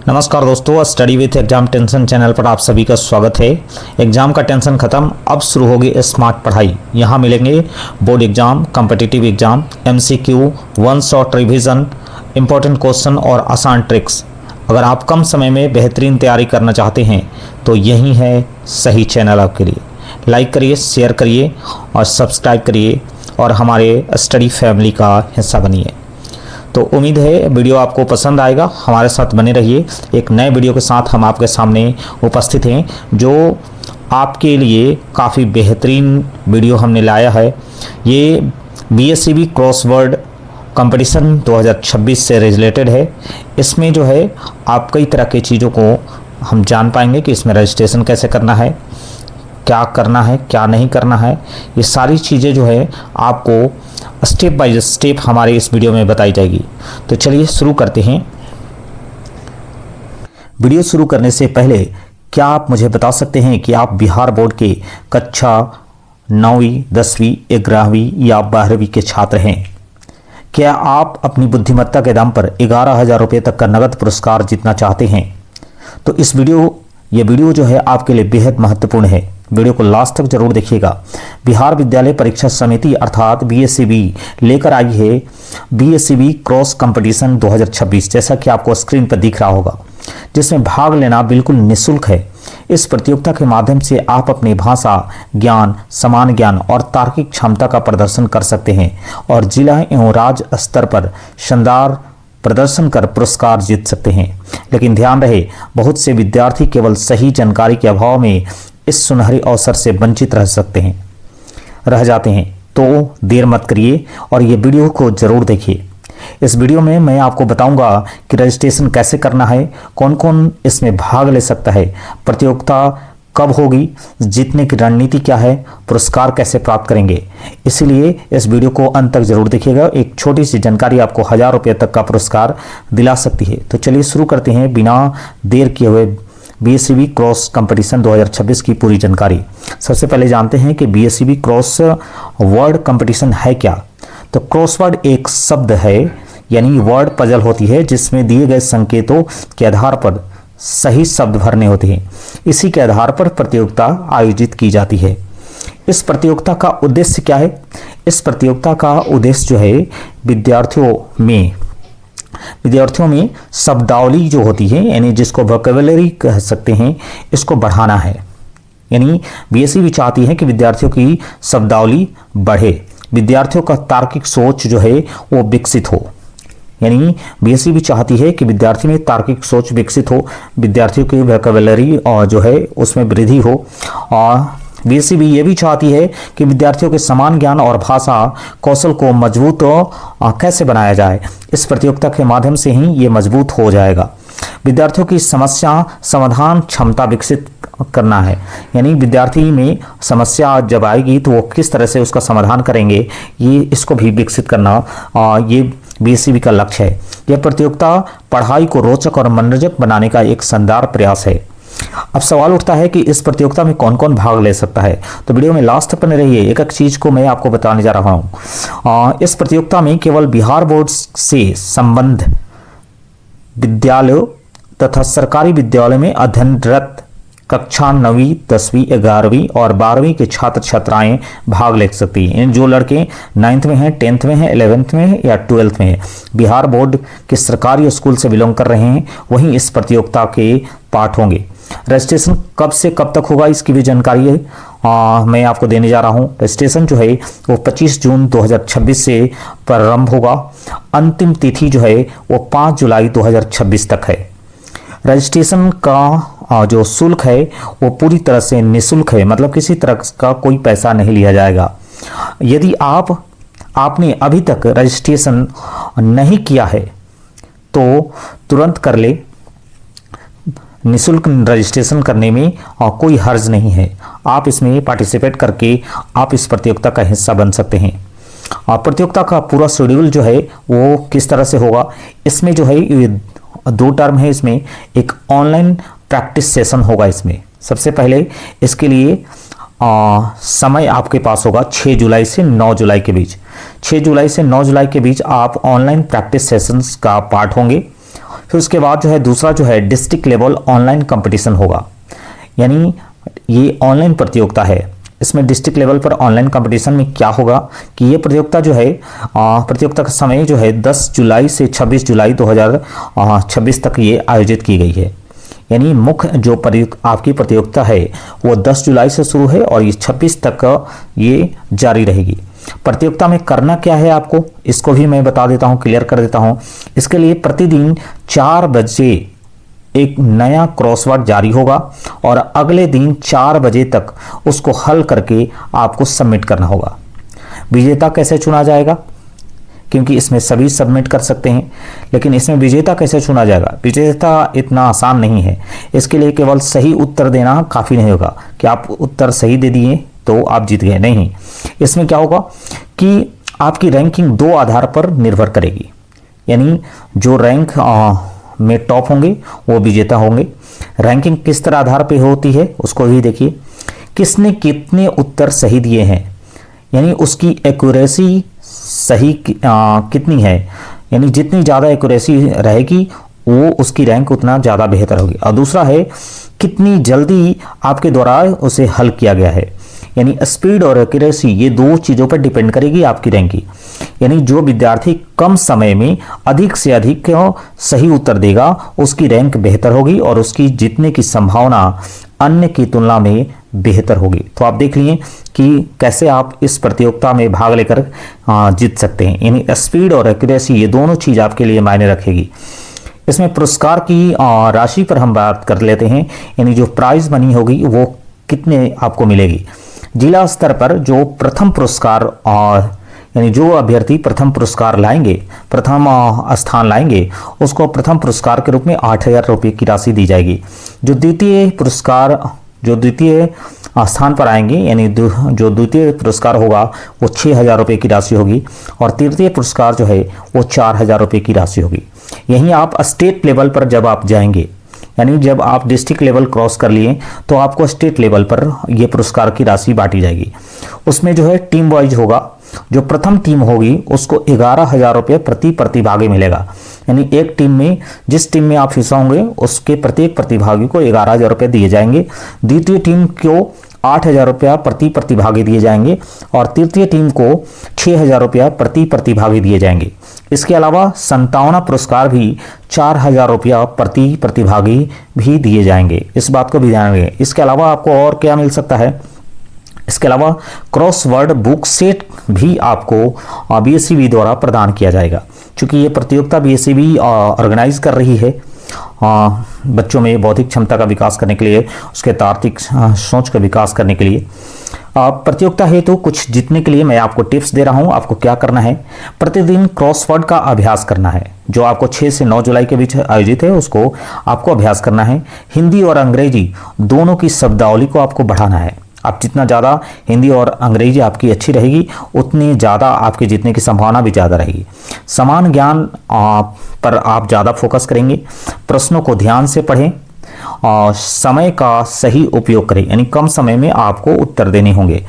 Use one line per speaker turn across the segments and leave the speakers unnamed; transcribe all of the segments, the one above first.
नमस्कार दोस्तों, study with exam tension channel पर आप सभी का स्वागत है। एग्जाम का टेंशन खत्म, अब शुरू होगी स्मार्ट पढ़ाई। यहाँ मिलेंगे board exam, competitive exam, MCQ, one shot revision, important question और आसान ट्रिक्स। अगर आप कम समय में बेहतरीन तैयारी करना चाहते हैं तो यही है सही चैनल आपके लिए। लाइक करिए, शेयर करिए और सब्सक्राइब करिए और हमारे स्टडी फैमिली का हिस्सा बनिए। तो उम्मीद है वीडियो आपको पसंद आएगा, हमारे साथ बने रहिए। एक नए वीडियो के साथ हम आपके सामने उपस्थित हैं, जो आपके लिए काफ़ी बेहतरीन वीडियो हमने लाया है। ये बीएससीबी क्रॉसवर्ड कंपटीशन 2026 से रिलेटेड है। इसमें जो है आप कई तरह की चीज़ों को हम जान पाएंगे कि इसमें रजिस्ट्रेशन कैसे करना है, क्या करना है, क्या नहीं करना है। ये सारी चीज़ें जो है आपको स्टेप बाय स्टेप हमारे इस वीडियो में बताई जाएगी। तो चलिए शुरू करते हैं। वीडियो शुरू करने से पहले क्या आप मुझे बता सकते हैं कि आप बिहार बोर्ड के कक्षा 9वीं, 10वीं, 11वीं या 12वीं के छात्र हैं? क्या आप अपनी बुद्धिमत्ता के दम पर 11,000 रुपये तक का नगद पुरस्कार जीतना चाहते हैं? तो ये वीडियो जो है आपके लिए बेहद महत्वपूर्ण है। वीडियो को लास्ट तक जरूर देखिएगा। बिहार विद्यालय परीक्षा समिति अर्थात बीएससीबी लेकर आई है बीएससीबी क्रॉस कंपटीशन 2026, जैसा कि आपको स्क्रीन पर दिख रहा होगा, जिसमें भाग लेना बिल्कुल निःशुल्क है। इस प्रतियोगिता के माध्यम से आप अपनी भाषा ज्ञान, समान ज्ञान और तार्किक क्षमता का प्रदर्शन कर सकते हैं और जिला एवं राज्य स्तर पर शानदार प्रदर्शन कर पुरस्कार जीत सकते हैं। लेकिन ध्यान रहे, बहुत से विद्यार्थी केवल सही जानकारी के अभाव में इस सुनहरे अवसर से वंचित रह जाते हैं। तो देर मत करिए और ये वीडियो को जरूर देखिए। इस वीडियो में मैं आपको बताऊंगा कि रजिस्ट्रेशन कैसे करना है, कौन कौन इसमें भाग ले सकता है, प्रतियोगिता कब होगी, जीतने की रणनीति क्या है, पुरस्कार कैसे प्राप्त करेंगे। इसीलिए इस वीडियो को अंत तक जरूर देखिएगा। एक छोटी सी जानकारी आपको 1,000 रुपये तक का पुरस्कार दिला सकती है। तो चलिए शुरू करते हैं बिना देर किए हुए बीएससीबी क्रॉस कंपटीशन 2026 की पूरी जानकारी। सबसे पहले जानते हैं कि बीएससीबी क्रॉस वर्ड कंपटीशन है क्या। तो क्रॉसवर्ड एक शब्द है, यानी वर्ड पजल होती है जिसमें दिए गए संकेतों के आधार पर सही शब्द भरने होते हैं। इसी के आधार पर प्रतियोगिता आयोजित की जाती है। इस प्रतियोगिता का उद्देश्य क्या है? इस प्रतियोगिता का उद्देश्य जो है विद्यार्थियों में शब्दावली जो होती है, यानी जिसको वोकैबुलरी कह सकते हैं, इसको बढ़ाना है। यानी बीएससीबी चाहती है कि विद्यार्थियों की शब्दावली बढ़े, विद्यार्थियों का तार्किक सोच जो है वो विकसित हो। यानी बीएससीबी चाहती है कि विद्यार्थी में तार्किक सोच विकसित हो, विद्यार्थियों की वोकैबुलरी और जो है उसमें वृद्धि हो। और बीएससीबी ये भी चाहती है कि विद्यार्थियों के समान ज्ञान और भाषा कौशल को मजबूत कैसे बनाया जाए। इस प्रतियोगिता के माध्यम से ही ये मजबूत हो जाएगा। विद्यार्थियों की समस्या समाधान क्षमता विकसित करना है, यानी विद्यार्थी में समस्या जब आएगी तो वो किस तरह से उसका समाधान करेंगे, ये इसको भी विकसित करना ये बीएससीबी का लक्ष्य है। यह प्रतियोगिता पढ़ाई को रोचक और मनोरंजक बनाने का एक शानदार प्रयास है। अब सवाल उठता है कि इस प्रतियोगिता में कौन कौन भाग ले सकता है। तो वीडियो में लास्ट तक बने रहिए, एक एक चीज को मैं आपको बताने जा रहा हूँ। इस प्रतियोगिता में केवल बिहार बोर्ड से संबद्ध विद्यालयों तथा सरकारी विद्यालय में अध्ययनरत कक्षा 9वीं, 10वीं, 11वीं और 12वीं के छात्र छात्राएं भाग ले सकती हैं। जो लड़के 9th में हैं, 10th में हैं, 11th में हैं या 12th में हैं, बिहार बोर्ड के सरकारी स्कूल से बिलोंग कर रहे हैं, वहीं इस प्रतियोगिता के पार्ट होंगे। रजिस्ट्रेशन कब से कब तक होगा, इसकी भी जानकारी है मैं आपको देने जा रहा हूं। रजिस्ट्रेशन जो है वो 25 जून 2026 से प्रारंभ होगा। अंतिम तिथि जो है वो 5 जुलाई 2026 तक है। रजिस्ट्रेशन का जो शुल्क है वो पूरी तरह से निःशुल्क है, मतलब किसी तरह का कोई पैसा नहीं लिया जाएगा। यदि आपने अभी तक रजिस्ट्रेशन नहीं किया है तो तुरंत कर ले। निःशुल्क रजिस्ट्रेशन करने में कोई हर्ज नहीं है। आप इसमें पार्टिसिपेट करके आप इस प्रतियोगिता का हिस्सा बन सकते हैं। प्रतियोगिता का पूरा शेड्यूल जो है वो किस तरह से होगा, इसमें जो है ये 2 टर्म है। इसमें एक ऑनलाइन प्रैक्टिस सेशन होगा। इसमें सबसे पहले इसके लिए समय आपके पास होगा 6 जुलाई से 9 जुलाई के बीच। 6 जुलाई से 9 जुलाई के बीच आप ऑनलाइन प्रैक्टिस सेशंस का पार्ट होंगे फिर उसके बाद जो है दूसरा जो है डिस्ट्रिक्ट लेवल ऑनलाइन कंपटीशन होगा, यानी ये ऑनलाइन प्रतियोगिता है। इसमें डिस्ट्रिक्ट लेवल पर ऑनलाइन कंपटीशन में क्या होगा कि ये प्रतियोगिता जो है प्रतियोगिता का समय जो है 10 जुलाई से 26 जुलाई 2026 तक ये आयोजित की गई है। यानी मुख्य जो आपकी प्रतियोगिता है वो 10 जुलाई से शुरू है और ये 26 तक ये जारी रहेगी। प्रतियोगिता में करना क्या है आपको, इसको भी मैं बता देता हूँ, क्लियर कर देता हूँ। इसके लिए प्रतिदिन 4 बजे एक नया क्रॉसवर्ड जारी होगा और अगले दिन 4 बजे तक उसको हल करके आपको सबमिट करना होगा। विजेता कैसे चुना जाएगा, क्योंकि इसमें सभी सबमिट कर सकते हैं, लेकिन इसमें विजेता कैसे चुना जाएगा, विजेता इतना आसान नहीं है। इसके लिए केवल सही उत्तर देना काफ़ी नहीं होगा कि आप उत्तर सही दे दिए तो आप जीत गए, नहीं। इसमें क्या होगा कि आपकी रैंकिंग 2 आधार पर निर्भर करेगी, यानी जो रैंक में टॉप होंगे वो विजेता होंगे। रैंकिंग किस तरह आधार पे होती है उसको भी देखिए, किसने कितने उत्तर सही दिए हैं, यानी उसकी एक्यूरेसी सही कितनी है, यानी जितनी ज़्यादा एक्यूरेसी रहेगी वो उसकी रैंक उतना ज़्यादा बेहतर होगी। और दूसरा है कितनी जल्दी आपके द्वारा उसे हल किया गया है, यानी स्पीड और एक्यूरेसी, ये 2 चीज़ों पर डिपेंड करेगी आपकी रैंकिंग। यानी जो विद्यार्थी कम समय में अधिक से अधिक सही उत्तर देगा उसकी रैंक बेहतर होगी और उसकी जीतने की संभावना अन्य की तुलना में बेहतर होगी। तो आप देख लिए कि कैसे आप इस प्रतियोगिता में भाग लेकर जीत सकते हैं। यानी स्पीड और एक्यूरेसी ये दोनों चीज़ आपके लिए मायने रखेगी। इसमें पुरस्कार की राशि पर हम बात कर लेते हैं, यानी जो प्राइज मनी होगी वो कितने आपको मिलेगी। जिला स्तर पर जो प्रथम पुरस्कार यानी जो अभ्यर्थी प्रथम पुरस्कार लाएंगे, प्रथम स्थान लाएंगे, उसको प्रथम पुरस्कार के रूप में 8,000 रुपये की राशि दी जाएगी। जो द्वितीय स्थान पर आएंगे, यानी जो द्वितीय पुरस्कार होगा वो 6,000 रुपये की राशि होगी और तृतीय पुरस्कार जो है वो 4,000 रुपये की राशि होगी। यहीं आप स्टेट लेवल पर जब आप जाएंगे, यानी जब आप डिस्ट्रिक्ट लेवल क्रॉस कर लिए तो आपको स्टेट लेवल पर यह पुरस्कार की राशि बांटी जाएगी। उसमें जो है टीम वाइज होगा, जो प्रथम टीम होगी उसको 11,000 रुपये प्रति प्रतिभागी मिलेगा। यानी एक टीम में, जिस टीम में आप हिस्सा होंगे उसके प्रत्येक प्रतिभागी को 11,000 रुपये दिए जाएंगे। द्वितीय टीम को 8,000 रुपया प्रति प्रतिभागी दिए जाएंगे और तृतीय टीम को 6,000 रुपया प्रति प्रतिभागी दिए जाएंगे। इसके अलावा 57 पुरस्कार भी 4,000 रुपया प्रति प्रतिभागी भी दिए जाएंगे, इस बात को भी ध्यान रखें। इसके अलावा आपको और क्या मिल सकता है, इसके अलावा क्रॉसवर्ड बुक सेट भी आपको बीएसईबी द्वारा प्रदान किया जाएगा। चूँकि ये प्रतियोगिता बीएसईबी ऑर्गेनाइज कर रही है बच्चों में बौद्धिक क्षमता का विकास करने के लिए, उसके तार्किक सोच का विकास करने के लिए। प्रतियोगिता हेतु कुछ जीतने के लिए मैं आपको टिप्स दे रहा हूं। आपको क्या करना है, प्रतिदिन क्रॉसवर्ड का अभ्यास करना है, जो आपको 6 से 9 जुलाई के बीच आयोजित है उसको आपको अभ्यास करना है। हिंदी और अंग्रेजी दोनों की शब्दावली को आपको बढ़ाना है। आप जितना ज़्यादा हिंदी और अंग्रेजी आपकी अच्छी रहेगी उतनी ज़्यादा आपके जीतने की संभावना भी ज़्यादा रहेगी। समान ज्ञान पर आप ज़्यादा फोकस करेंगे। प्रश्नों को ध्यान से पढ़ें और समय का सही उपयोग करें, यानी कम समय में आपको उत्तर देने होंगे।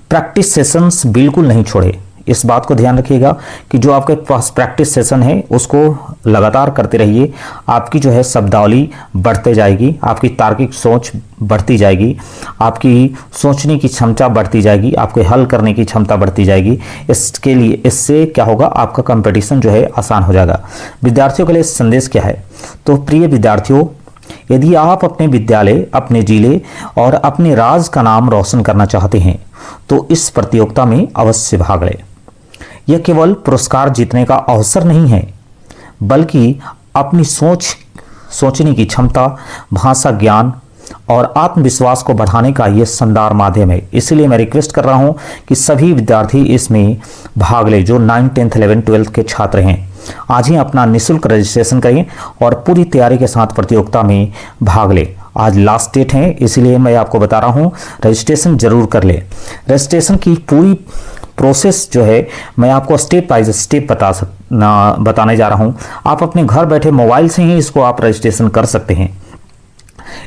प्रैक्टिस सेशंस बिल्कुल नहीं छोड़े, इस बात को ध्यान रखिएगा कि जो आपके पास प्रैक्टिस सेशन है उसको लगातार करते रहिए। आपकी जो है शब्दावली बढ़ते जाएगी, आपकी तार्किक सोच बढ़ती जाएगी, आपकी सोचने की क्षमता बढ़ती जाएगी, आपके हल करने की क्षमता बढ़ती जाएगी। इसके लिए इससे क्या होगा, आपका कंपटीशन जो है आसान हो जाएगा। विद्यार्थियों के लिए संदेश क्या है, तो प्रिय विद्यार्थियों, यदि आप अपने विद्यालय, अपने जिले और अपने राज्य का नाम रोशन करना चाहते हैं तो इस प्रतियोगिता में अवश्य भाग लें। यह केवल पुरस्कार जीतने का अवसर नहीं है, बल्कि अपनी सोचने की क्षमता, भाषा ज्ञान और आत्मविश्वास को बढ़ाने का यह शानदार माध्यम है। इसलिए मैं रिक्वेस्ट कर रहा हूं कि सभी विद्यार्थी इसमें भाग लें, जो 9th, 10th, 11th, 12th के छात्र हैं। आज ही अपना निःशुल्क रजिस्ट्रेशन करें और पूरी तैयारी के साथ प्रतियोगिता में भाग लें। आज लास्ट डेट है, इसलिए मैं आपको बता रहा हूं, रजिस्ट्रेशन जरूर कर लें। रजिस्ट्रेशन की पूरी प्रोसेस जो है मैं आपको स्टेप बाय स्टेप बताने जा रहा हूं। आप अपने घर बैठे मोबाइल से ही इसको आप रजिस्ट्रेशन कर सकते हैं।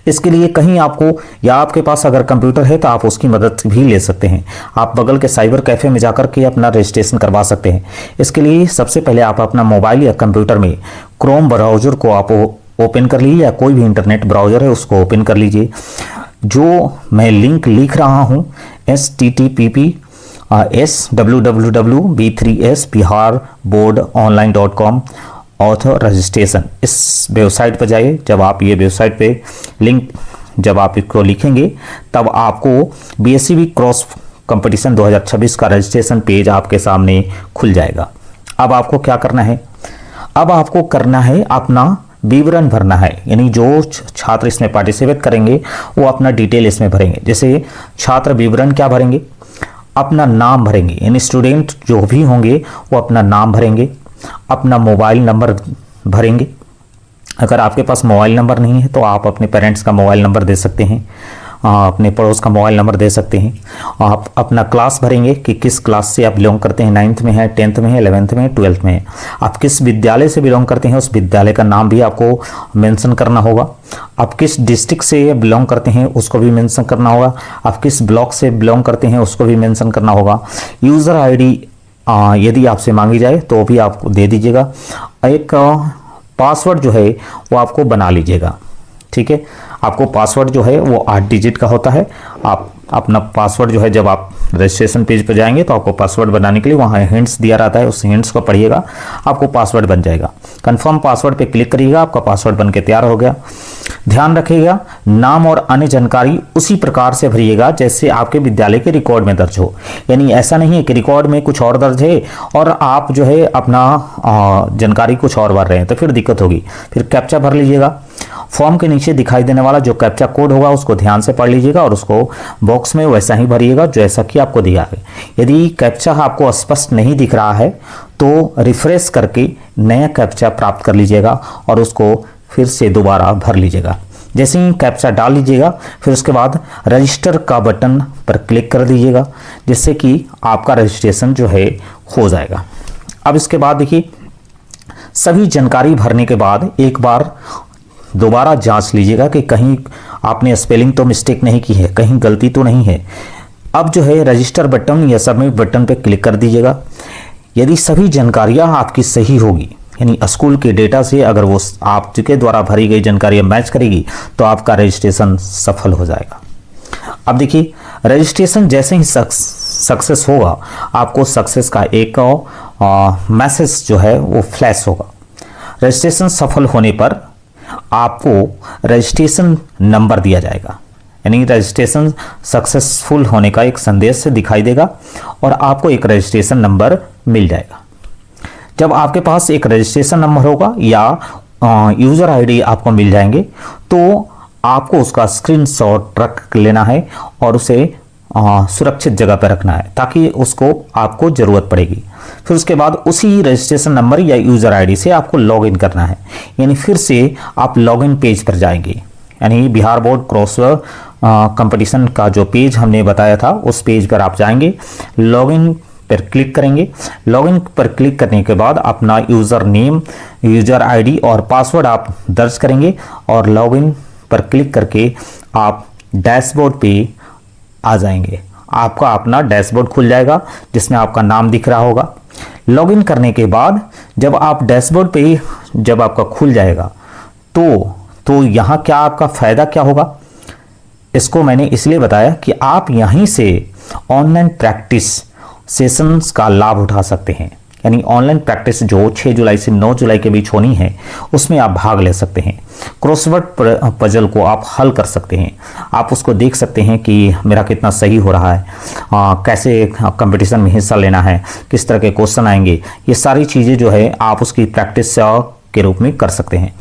इसके लिए कहीं आपको, या आपके पास अगर कंप्यूटर है तो आप उसकी मदद भी ले सकते हैं। आप बगल के साइबर कैफ़े में जाकर के अपना रजिस्ट्रेशन करवा सकते हैं। इसके लिए सबसे पहले आप अपना मोबाइल या कंप्यूटर में क्रोम ब्राउज़र को आप ओपन कर लीजिए, या कोई भी इंटरनेट ब्राउज़र है उसको ओपन कर लीजिए। जो मैं लिंक लिख रहा हूँ https://b3sbiharboardonline.com ऑथर रजिस्ट्रेशन, इस वेबसाइट पर जाइए। जब आप ये वेबसाइट पे लिंक जब आप इसको लिखेंगे तब आपको बीएससीबी क्रॉस कंपटीशन 2026 का रजिस्ट्रेशन पेज आपके सामने खुल जाएगा। अब आपको क्या करना है? अब आपको करना है अपना विवरण भरना है, यानी जो छात्र इसमें पार्टिसिपेट करेंगे वो अपना डिटेल इसमें भरेंगे। जैसे छात्र विवरण क्या भरेंगे? अपना नाम भरेंगे, यानी स्टूडेंट जो भी होंगे वो अपना नाम भरेंगे, अपना मोबाइल नंबर भरेंगे। अगर आपके पास मोबाइल नंबर नहीं है तो आप अपने पेरेंट्स का मोबाइल नंबर दे सकते हैं, अपने पड़ोस का मोबाइल नंबर दे सकते हैं। आप अपना क्लास भरेंगे कि किस क्लास से आप बिलोंग करते हैं, 9th में है, 10th में है, 11th में है, 12th में है। आप किस विद्यालय से बिलोंग करते हैं उस विद्यालय का नाम भी आपको मेंशन करना होगा। आप किस डिस्ट्रिक्ट से बिलोंग करते हैं उसको भी मेंशन करना होगा। आप किस ब्लॉक से बिलोंग करते हैं उसको भी मेंशन करना होगा। यूज़र आईडी यदि आपसे मांगी जाए तो भी आप दे दीजिएगा। एक पासवर्ड जो है वो आपको बना लीजिएगा, ठीक है। आपको पासवर्ड जो है वो 8 डिजिट का होता है। आप अपना पासवर्ड जो है जब आप रजिस्ट्रेशन पेज पर जाएंगे तो आपको पासवर्ड बनाने के लिए वहाँ हिंट्स दिया रहता है, उस हिंट्स को पढ़िएगा, आपको पासवर्ड बन जाएगा। कंफर्म पासवर्ड पे क्लिक करिएगा, आपका पासवर्ड बन के तैयार हो गया। ध्यान रखिएगा, नाम और अन्य जानकारी उसी प्रकार से भरिएगा जैसे आपके विद्यालय के रिकॉर्ड में दर्ज हो। यानी ऐसा नहीं है कि रिकॉर्ड में कुछ और दर्ज है और आप जो है अपना जानकारी कुछ और भर रहे हैं, तो फिर दिक्कत होगी। फिर कैप्चा भर लीजिएगा। फॉर्म के नीचे दिखाई देने वाला जो कैप्चा कोड होगा उसको ध्यान से पढ़ लीजिएगा और उसको बॉक्स में वैसा ही भरिएगा जैसा कि आपको दिया है। यदि कैप्चा आपको स्पष्ट नहीं दिख रहा है तो रिफ्रेश करके नया कैप्चा प्राप्त कर लीजिएगा और उसको फिर से दोबारा भर लीजिएगा। जैसे ही कैप्चा डाल लीजिएगा फिर उसके बाद रजिस्टर का बटन पर क्लिक कर दीजिएगा, जिससे कि आपका रजिस्ट्रेशन जो है हो जाएगा। अब इसके बाद देखिए, सभी जानकारी भरने के बाद एक बार दोबारा जांच लीजिएगा कि कहीं आपने स्पेलिंग तो मिस्टेक नहीं की है, कहीं गलती तो नहीं है। अब जो है रजिस्टर बटन या सबमिट बटन पर क्लिक कर दीजिएगा। यदि सभी जानकारियां आपकी सही होगी, यानी स्कूल के डेटा से अगर वो आपके द्वारा भरी गई जानकारियां मैच करेगी तो आपका रजिस्ट्रेशन सफल हो जाएगा। अब देखिए, रजिस्ट्रेशन जैसे ही सक्सेस होगा आपको सक्सेस का एक मैसेज जो है वो फ्लैश होगा। रजिस्ट्रेशन सफल होने पर आपको रजिस्ट्रेशन नंबर दिया जाएगा, यानी रजिस्ट्रेशन सक्सेसफुल होने का एक संदेश दिखाई देगा और आपको एक रजिस्ट्रेशन नंबर मिल जाएगा। जब आपके पास एक रजिस्ट्रेशन नंबर होगा या यूज़र आईडी आपको मिल जाएंगे तो आपको उसका स्क्रीनशॉट रख लेना है और उसे सुरक्षित जगह पर रखना है ताकि उसको आपको ज़रूरत पड़ेगी। फिर उसके बाद उसी रजिस्ट्रेशन नंबर या यूज़र आईडी से आपको लॉगिन करना है, यानी फिर से आप लॉगिन पेज पर जाएंगे, यानी बिहार बोर्ड क्रॉस कंपटीशन का जो पेज हमने बताया था उस पेज पर आप जाएंगे, लॉगिन पर क्लिक करेंगे। लॉगिन पर क्लिक करने के बाद अपना यूज़र नेम, यूज़र आईडी और पासवर्ड आप दर्ज करेंगे और लॉगिन पर क्लिक करके आप डैशबोर्ड पे आ जाएंगे। आपका अपना डैशबोर्ड खुल जाएगा जिसमें आपका नाम दिख रहा होगा। लॉगिन करने के बाद जब आप डैशबोर्ड पे जब आपका खुल जाएगा तो यहाँ क्या आपका फ़ायदा क्या होगा, इसको मैंने इसलिए बताया कि आप यहीं से ऑनलाइन प्रैक्टिस सेशंस का लाभ उठा सकते हैं। यानी ऑनलाइन प्रैक्टिस जो 6 जुलाई से 9 जुलाई के बीच होनी है उसमें आप भाग ले सकते हैं। क्रॉसवर्ड पजल को आप हल कर सकते हैं, आप उसको देख सकते हैं कि मेरा कितना सही हो रहा है, कैसे कंपटीशन में हिस्सा लेना है, किस तरह के क्वेश्चन आएंगे, ये सारी चीज़ें जो है आप उसकी प्रैक्टिस के रूप में कर सकते हैं।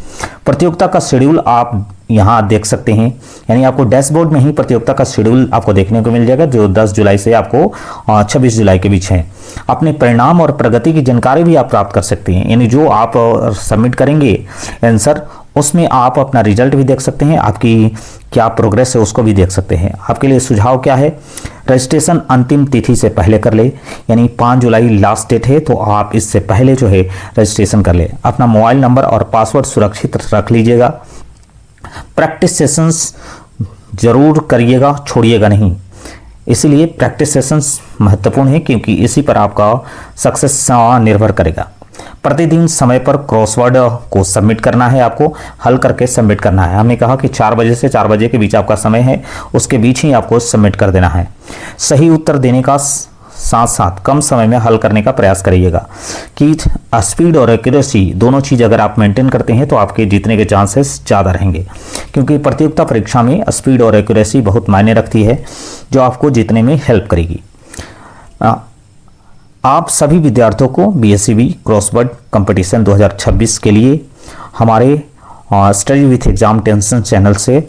प्रतियोगिता का शेड्यूल आप यहाँ देख सकते हैं, यानी आपको डैशबोर्ड में ही प्रतियोगिता का शेड्यूल आपको देखने को मिल जाएगा जो 10 जुलाई से आपको 26 जुलाई के बीच है। अपने परिणाम और प्रगति की जानकारी भी आप प्राप्त कर सकते हैं, यानी जो आप सबमिट करेंगे आंसर उसमें आप अपना रिजल्ट भी देख सकते हैं, आपकी क्या प्रोग्रेस है उसको भी देख सकते हैं। आपके लिए सुझाव क्या है, रजिस्ट्रेशन अंतिम तिथि से पहले कर ले, यानी 5 जुलाई लास्ट डेट है तो आप इससे पहले जो है रजिस्ट्रेशन कर ले। अपना मोबाइल नंबर और पासवर्ड सुरक्षित रख लीजिएगा। प्रैक्टिस सेशंस ज़रूर करिएगा, छोड़िएगा नहीं। इसीलिए प्रैक्टिस सेशंस महत्वपूर्ण है, क्योंकि इसी पर आपका सक्सेस निर्भर करेगा। प्रतिदिन समय पर क्रॉसवर्ड को सबमिट करना है, आपको हल करके सबमिट करना है। हमने कहा कि 4 बजे से 4 बजे के बीच आपका समय है, उसके बीच ही आपको सबमिट कर देना है। सही उत्तर देने का साथ साथ कम समय में हल करने का प्रयास करिएगा कि स्पीड और एक्यूरेसी दोनों चीज़ अगर आप मेंटेन करते हैं तो आपके जीतने के चांसेस ज़्यादा रहेंगे, क्योंकि प्रतियोगिता परीक्षा में स्पीड और एक्यूरेसी बहुत मायने रखती है, जो आपको जीतने में हेल्प करेगी। आप सभी विद्यार्थियों को BSCB क्रॉसवर्ड कंपटीशन 2026 के लिए हमारे study with exam tension channel से